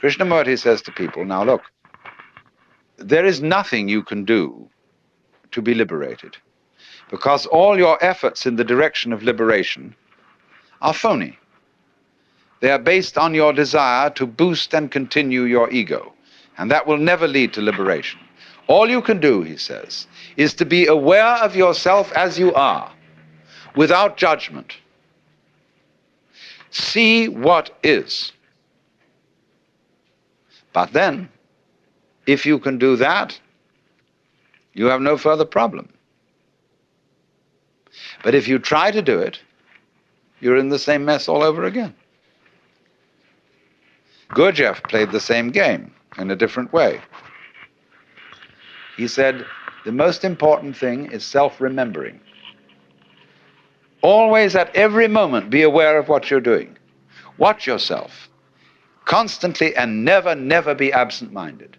Krishnamurti says to people, now look, there is nothing you can do to be liberated, because all your efforts in the direction of liberation are phony. They are based on your desire to boost and continue your ego, and that will never lead to liberation. All you can do, he says, is to be aware of yourself as you are, without judgment. See what is. But then, if you can do that, you have no further problem. But if you try to do it, you're in the same mess all over again. Gurdjieff played the same game in a different way. He said, the most important thing is self-remembering. Always at every moment be aware of what you're doing. Watch yourself constantly and never, never be absent-minded.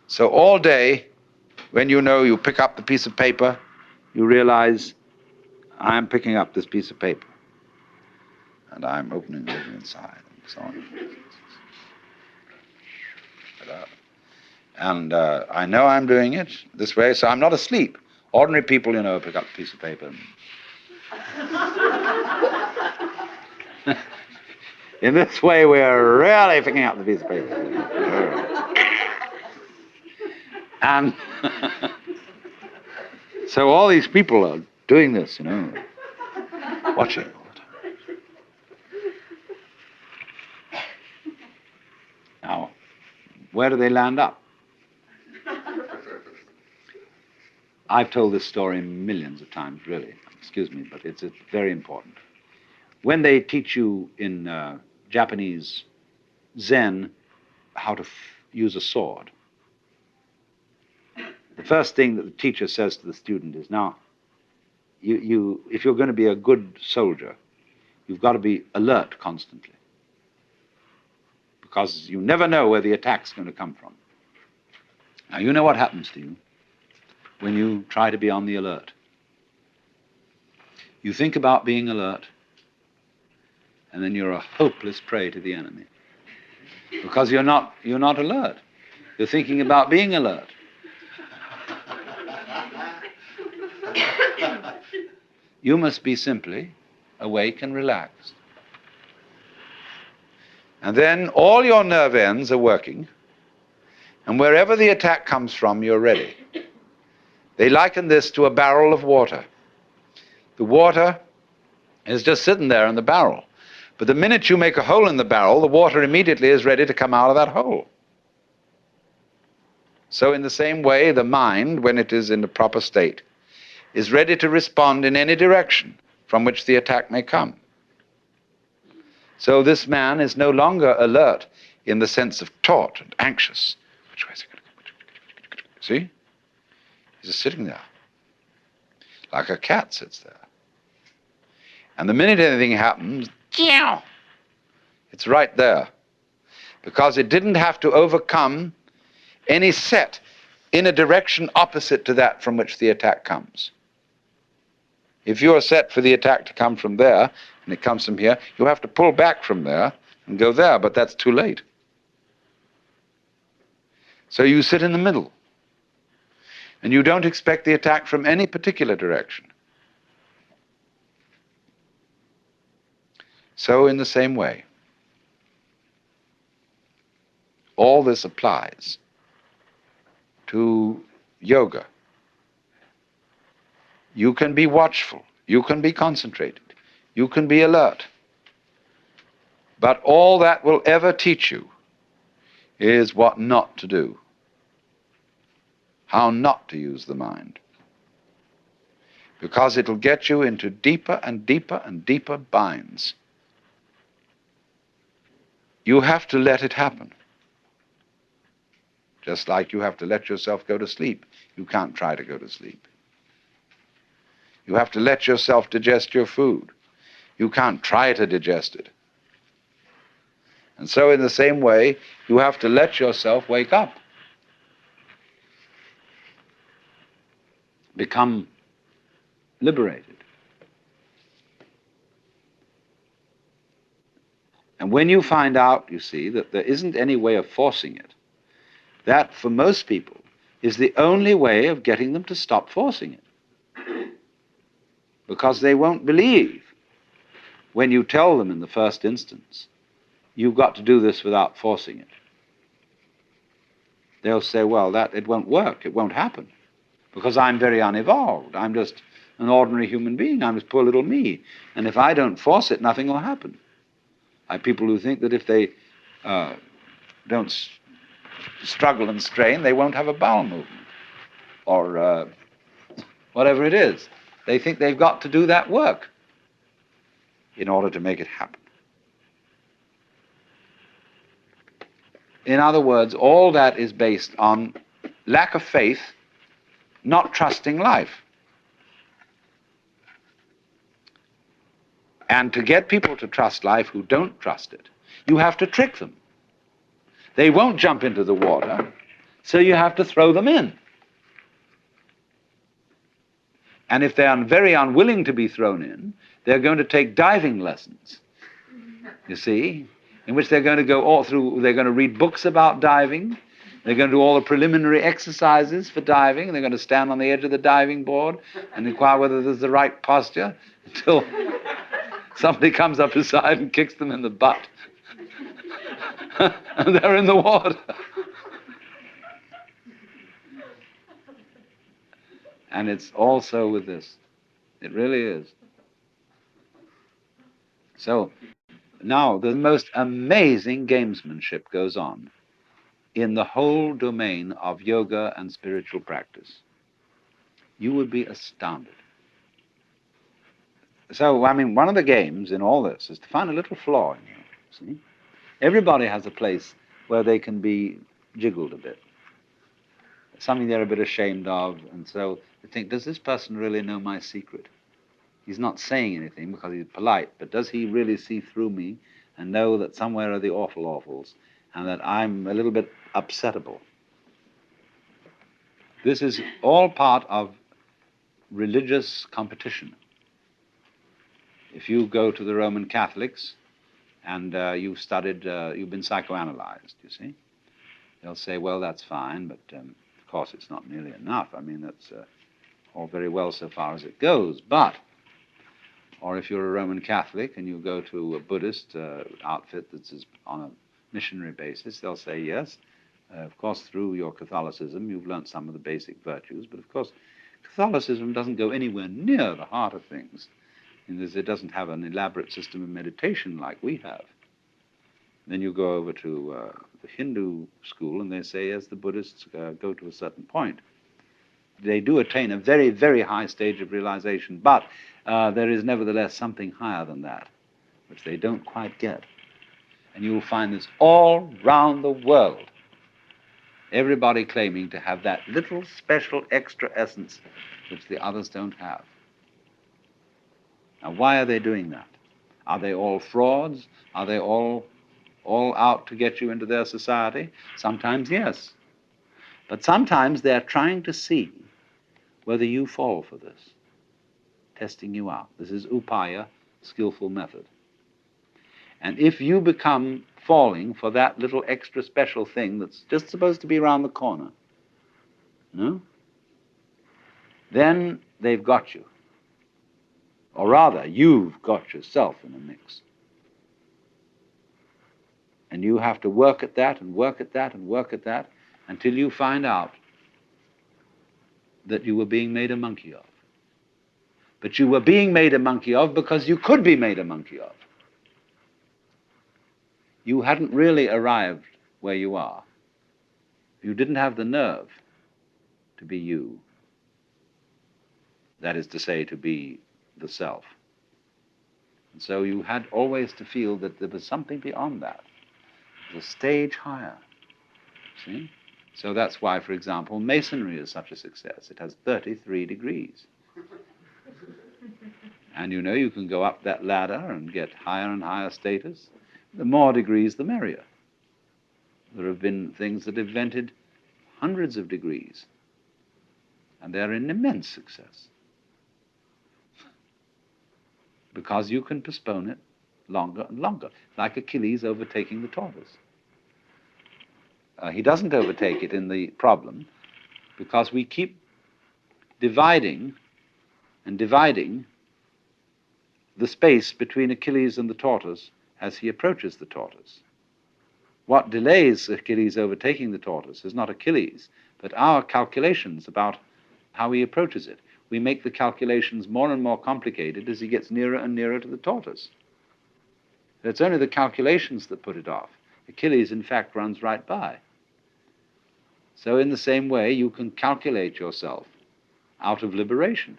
So all day, when you know you pick up the piece of paper, you realize, I'm picking up this piece of paper. And I'm opening it inside, and so on. And I know I'm doing it this way, so I'm not asleep. Ordinary people, you know, pick up a piece of paper. In this way, we're really picking up the piece of paper. And so all these people are doing this, you know, watching all the time. Now, where do they land up? I've told this story millions of times, really. Excuse me, but it's very important. When they teach you in Japanese Zen how to use a sword, the first thing that the teacher says to the student is, now, if you're going to be a good soldier, you've got to be alert constantly, because you never know where the attack's going to come from. Now, you know what happens to you when you try to be on the alert. You think about being alert, and then you're a hopeless prey to the enemy, because you're not alert. You're thinking about being alert. You must be simply awake and relaxed. And then all your nerve ends are working, and wherever the attack comes from, you're ready. They liken this to a barrel of water. The water is just sitting there in the barrel. But the minute you make a hole in the barrel, the water immediately is ready to come out of that hole. So in the same way, the mind, when it is in the proper state, is ready to respond in any direction from which the attack may come. So this man is no longer alert in the sense of taut and anxious. Which way is it going to go? See? He's just sitting there, like a cat sits there. And the minute anything happens, it's right there, because it didn't have to overcome any set in a direction opposite to that from which the attack comes. If you're set for the attack to come from there, and it comes from here, you have to pull back from there and go there, but that's too late. So you sit in the middle, and you don't expect the attack from any particular direction. So in the same way, all this applies to yoga. You can be watchful, you can be concentrated, you can be alert. But all that will ever teach you is what not to do, how not to use the mind. Because it'll get you into deeper and deeper and deeper binds. You have to let it happen. Just like you have to let yourself go to sleep. You can't try to go to sleep. You have to let yourself digest your food. You can't try to digest it. And so in the same way, you have to let yourself wake up. Become liberated. And when you find out, you see, that there isn't any way of forcing it, that for most people is the only way of getting them to stop forcing it. Because they won't believe when you tell them in the first instance, you've got to do this without forcing it. They'll say, well, it won't work, it won't happen, because I'm very unevolved. I'm just an ordinary human being. I'm just poor little me. And if I don't force it, nothing will happen. I have people who think that if they don't struggle and strain, they won't have a bowel movement, or whatever it is. They think they've got to do that work in order to make it happen. In other words, all that is based on lack of faith, not trusting life. And to get people to trust life who don't trust it, you have to trick them. They won't jump into the water, so you have to throw them in. And if they are very unwilling to be thrown in, they're going to take diving lessons, you see, in which they're going to go all through, they're going to read books about diving, they're going to do all the preliminary exercises for diving, they're going to stand on the edge of the diving board and inquire whether there's the right posture until somebody comes up beside and kicks them in the butt. And they're in the water. And it's also with this. It really is. So now the most amazing gamesmanship goes on in the whole domain of yoga and spiritual practice. You would be astounded. So, I mean, one of the games in all this is to find a little flaw in you, see? Everybody has a place where they can be jiggled a bit. Something they're a bit ashamed of, and so they think, does this person really know my secret? He's not saying anything because he's polite, but does he really see through me and know that somewhere are the awful awfuls and that I'm a little bit upsettable? This is all part of religious competition. If you go to the Roman Catholics and you've been psychoanalyzed, you see, they'll say, well, that's fine, but of course it's not nearly enough. I mean, that's all very well so far as it goes, but, or if you're a Roman Catholic and you go to a Buddhist outfit that's on a missionary basis, they'll say, yes, of course, through your Catholicism, you've learnt some of the basic virtues, but of course, Catholicism doesn't go anywhere near the heart of things, in that it doesn't have an elaborate system of meditation like we have. Then you go over to the Hindu school, and they say, yes, the Buddhists go to a certain point. They do attain a very, very high stage of realization, but there is nevertheless something higher than that, which they don't quite get. And you will find this all round the world. Everybody claiming to have that little special extra essence which the others don't have. Now, why are they doing that? Are they all frauds? Are they all out to get you into their society? Sometimes, yes. But sometimes they're trying to see whether you fall for this, testing you out. This is upaya, skillful method. And if you become falling for that little extra special thing that's just supposed to be around the corner, no? Then they've got you. Or rather, you've got yourself in the mix. And you have to work at that and work at that and work at that until you find out that you were being made a monkey of. But you were being made a monkey of because you could be made a monkey of. You hadn't really arrived where you are. You didn't have the nerve to be you. That is to say, to be the self. And so you had always to feel that there was something beyond that, the stage higher. See? So that's why, for example, Masonry is such a success. It has 33 degrees. And you know, you can go up that ladder and get higher and higher status. The more degrees, the merrier. There have been things that have invented hundreds of degrees, and they're an immense success. Because you can postpone it, longer and longer, like Achilles overtaking the tortoise. He doesn't overtake it in the problem because we keep dividing and dividing the space between Achilles and the tortoise as he approaches the tortoise. What delays Achilles overtaking the tortoise is not Achilles, but our calculations about how he approaches it. We make the calculations more and more complicated as he gets nearer and nearer to the tortoise. It's only the calculations that put it off. Achilles, in fact, runs right by. So in the same way, you can calculate yourself out of liberation.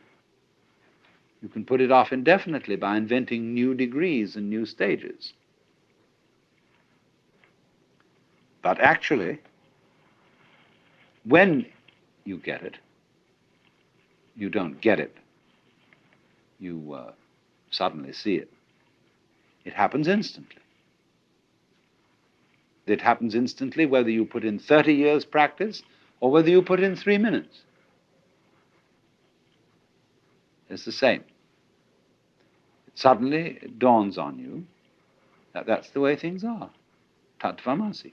You can put it off indefinitely by inventing new degrees and new stages. But actually, when you get it, you don't get it. You suddenly see it. It happens instantly. It happens instantly whether you put in 30 years' practice or whether you put in 3 minutes. It's the same. Suddenly it dawns on you that that's the way things are. Tattvamasi.